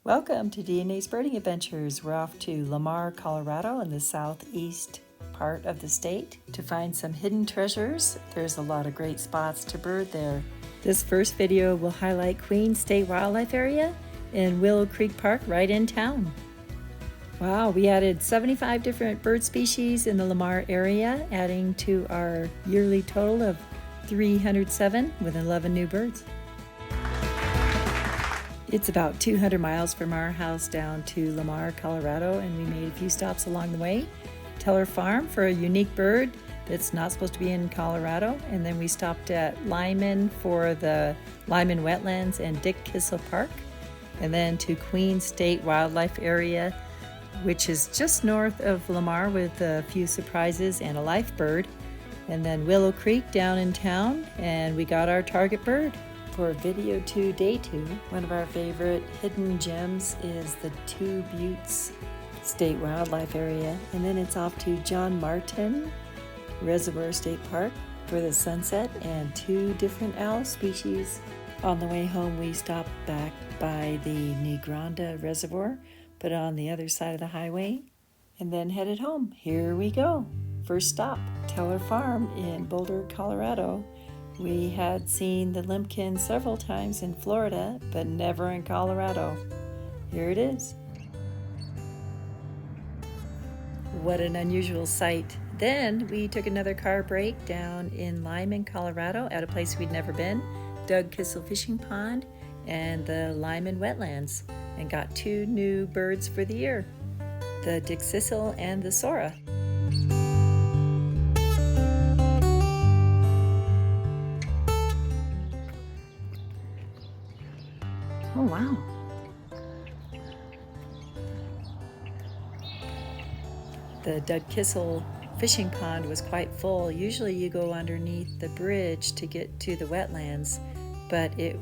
Welcome to DNA's Birding Adventures. We're off to LAMAR, Colorado in the southeast part of the state to find some hidden treasures. There's a lot of great spots to bird there. This first video will highlight Queen State Wildlife Area in Willow Creek Park right in town. Wow, we added 75 different bird species in the LAMAR area, adding to our yearly total of 307 with 11 new birds. It's about 200 miles from our house down to LAMAR, Colorado, and we made a few stops along the way. Teller Farm for a unique bird that's not supposed to be in Colorado, and then we stopped at Lyman for the Lyman Wetlands and Dick Kissel Park, and then to Queen State Wildlife Area, which is just north of LAMAR with a few surprises and a life bird, and then Willow Creek down in town, and we got our target bird. For video 2, day 2, one of our favorite hidden gems is the Two Buttes State Wildlife Area, and then it's off to John Martin Reservoir State Park for the sunset and 2 different owl species. On the way home, we stopped back by the Grande Reservoir, but on the other side of the highway, and then headed home. Here we go. First stop, Teller Farm in Boulder, Colorado. We had seen the Limpkin several times in Florida, but never in Colorado. Here it is. What an unusual sight. Then we took another car break down in Lyman, Colorado at a place we'd never been, Doug Kissel Fishing Pond and the Lyman Wetlands, and got 2 new birds for the year, the Dick Kissel and the Sora. Oh, wow. The Doug Kissel fishing pond was quite full. Usually you go underneath the bridge to get to the wetlands, but it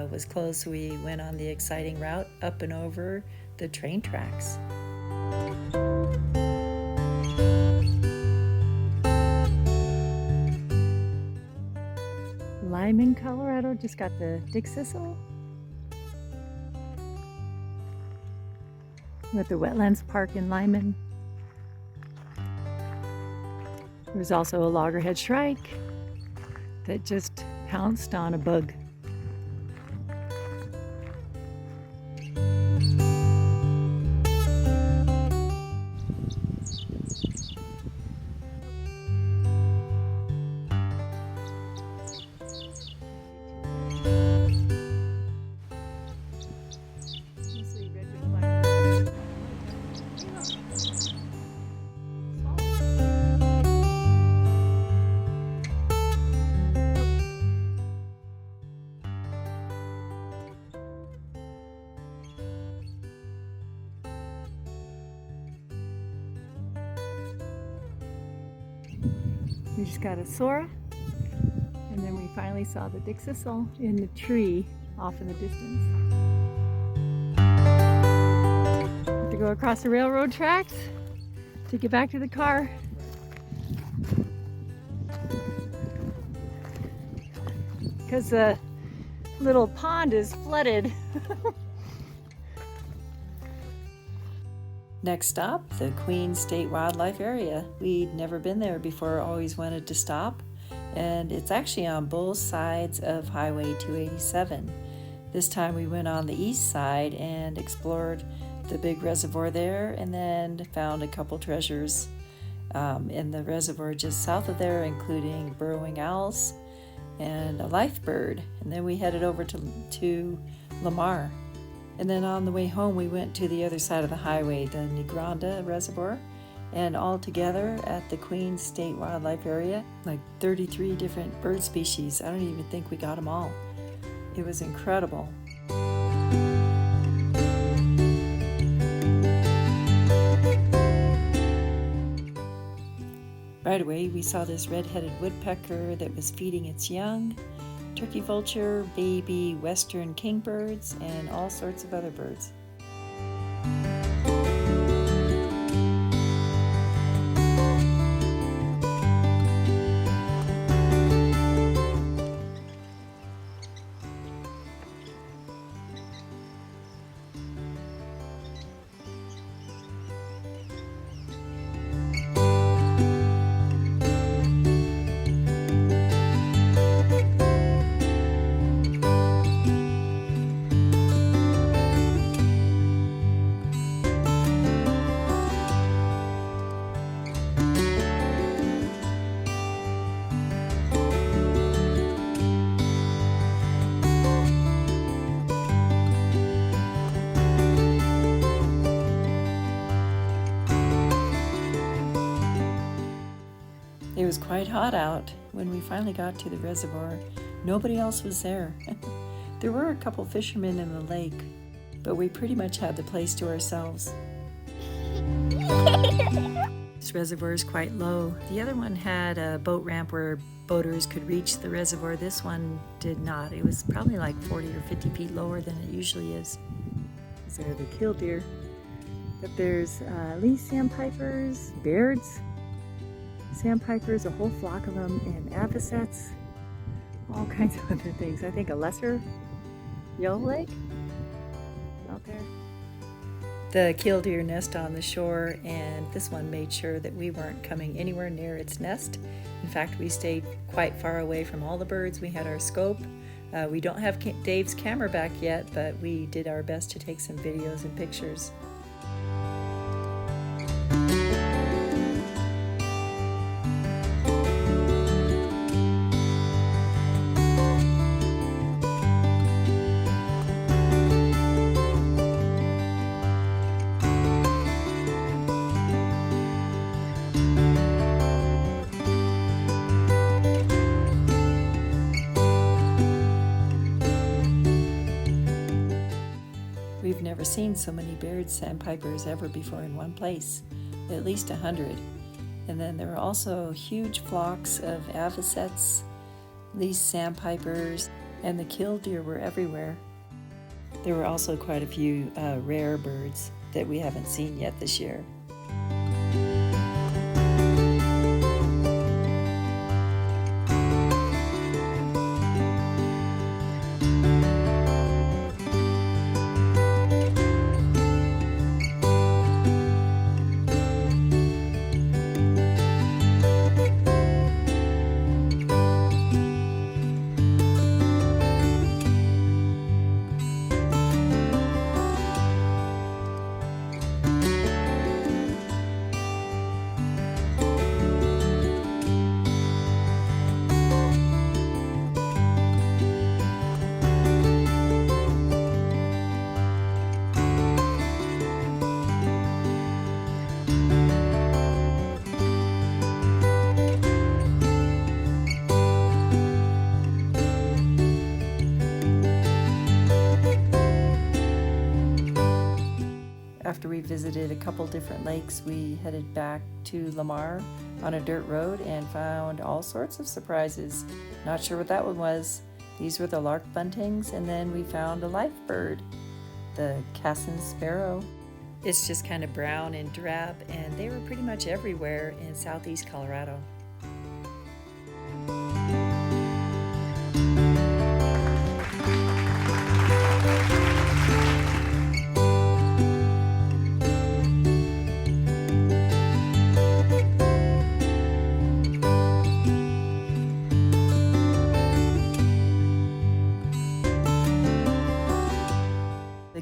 was closed, so we went on the exciting route up and over the train tracks. Lyman, Colorado just got the Dick Kissel with the Wetlands Park in Lyman. There's also a loggerhead shrike that just pounced on a bug. We just got a Sora, and then we finally saw the Dick Kissel in the tree off in the distance. Have to go across the railroad tracks to get back to the car. Because the little pond is flooded. Next stop, the Queen State Wildlife Area. We'd never been there before, always wanted to stop, and it's actually on both sides of Highway 287. This time we went on the east side and explored the big reservoir there, and then found a couple treasures in the reservoir just south of there, including burrowing owls and a life bird. And then we headed over to LAMAR. And then on the way home, we went to the other side of the highway, the Grande Reservoir, and all together at the Queen State Wildlife Area, like 33 different bird species. I don't even think we got them all. It was incredible. Right away, we saw this red-headed woodpecker that was feeding its young, turkey vulture, baby western kingbirds, and all sorts of other birds. It was quite hot out when we finally got to the reservoir. Nobody else was there. There were a couple fishermen in the lake, but we pretty much had the place to ourselves. This reservoir is quite low. The other one had a boat ramp where boaters could reach the reservoir. This one did not. It was probably like 40 or 50 feet lower than it usually is. These are the killdeer. But there's leaf sandpipers, beards, sandpipers, a whole flock of them, and avocets, all kinds of other things. I think a lesser yellowleg out there. The killdeer nest on the shore, and this one made sure that we weren't coming anywhere near its nest. In fact, we stayed quite far away from all the birds. We had our scope. We don't have Dave's camera back yet, but we did our best to take some videos and pictures. We've never seen so many Baird sandpipers ever before in one place, at least 100. And then there were also huge flocks of avocets, least sandpipers, and the killdeer were everywhere. There were also quite a few rare birds that we haven't seen yet this year. After we visited a couple different lakes, we headed back to LAMAR on a dirt road and found all sorts of surprises. Not sure what that one was. These were the lark buntings, and then we found a life bird, the Cassin sparrow. It's just kind of brown and drab, and they were pretty much everywhere in southeast Colorado.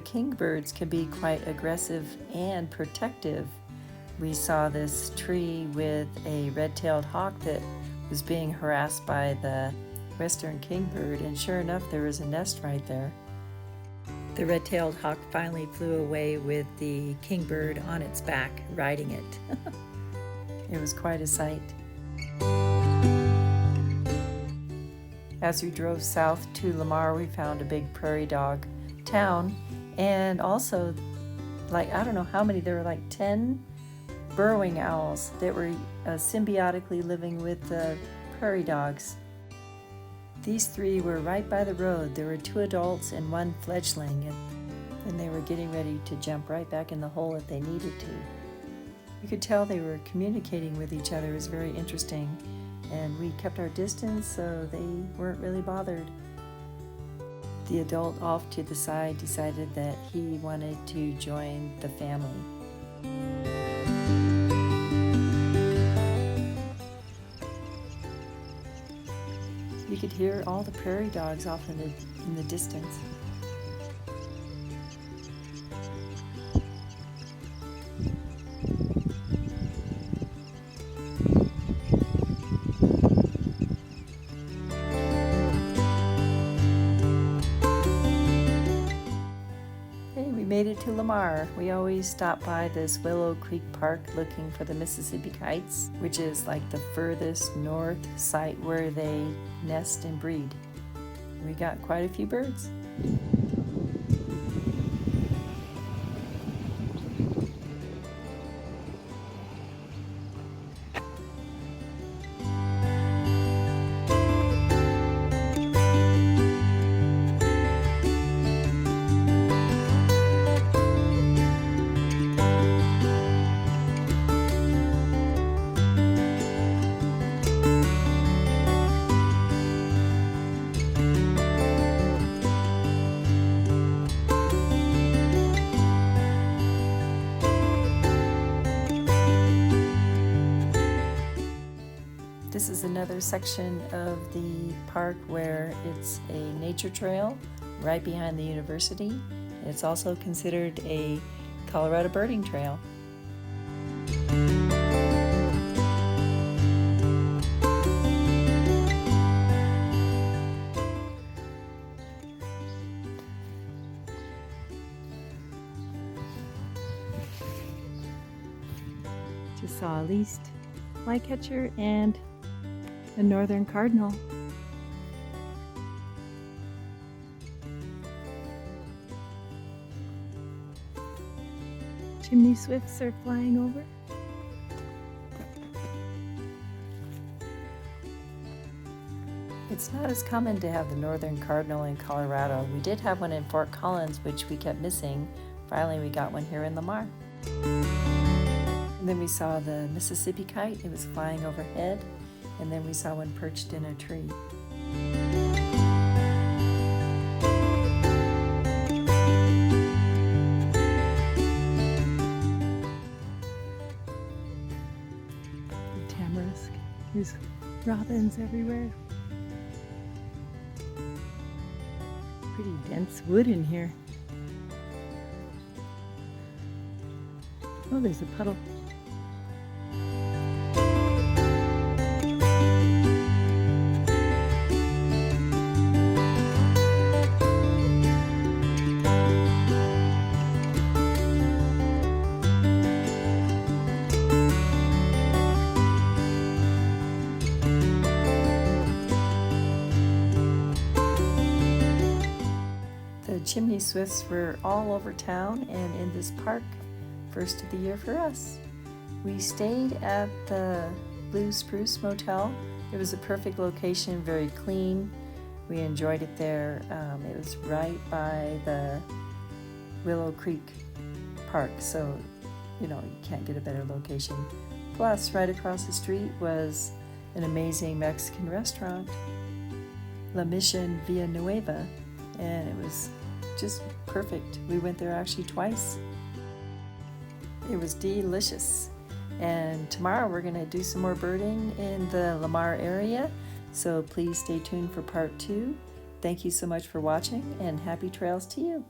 Kingbirds can be quite aggressive and protective. We saw this tree with a red-tailed hawk that was being harassed by the western kingbird, and sure enough, there was a nest right there. The red-tailed hawk finally flew away with the kingbird on its back, riding it. It was quite a sight. As we drove south to LAMAR, we found a big prairie dog town. And also, like, I don't know how many, there were like 10 burrowing owls that were symbiotically living with the prairie dogs. These three were right by the road. There were 2 adults and 1 fledgling, and they were getting ready to jump right back in the hole if they needed to. You could tell they were communicating with each other. It was very interesting, and we kept our distance so they weren't really bothered. The adult off to the side decided that he wanted to join the family. You could hear all the prairie dogs off in the distance. made it to Lamar. We always stop by this Willow Creek Park looking for the Mississippi kites, which is like the furthest north site where they nest and breed. We got quite a few birds. This is another section of the park where it's a nature trail right behind the university. It's also considered a Colorado birding trail. Just saw a least flycatcher and a northern cardinal. Chimney swifts are flying over. It's not as common to have the northern cardinal in Colorado. We did have one in Fort Collins, which we kept missing. Finally, we got one here in Lamar. And then we saw the Mississippi kite. It was flying overhead. And then we saw one perched in a tree. The tamarisk. There's robins everywhere. Pretty dense wood in here. Oh, there's a puddle. The chimney swifts were all over town and in this park, first of the year for us. We stayed at the Blue Spruce Motel. It was a perfect location, very clean. We enjoyed it there. It was right by the Willow Creek Park, so you can't get a better location. Plus, right across the street was an amazing Mexican restaurant, La Mission Villanueva, and it was just perfect. We went there actually twice. It was delicious. And tomorrow we're going to do some more birding in the Lamar area, so please stay tuned for part 2. Thank you so much for watching, and happy trails to you.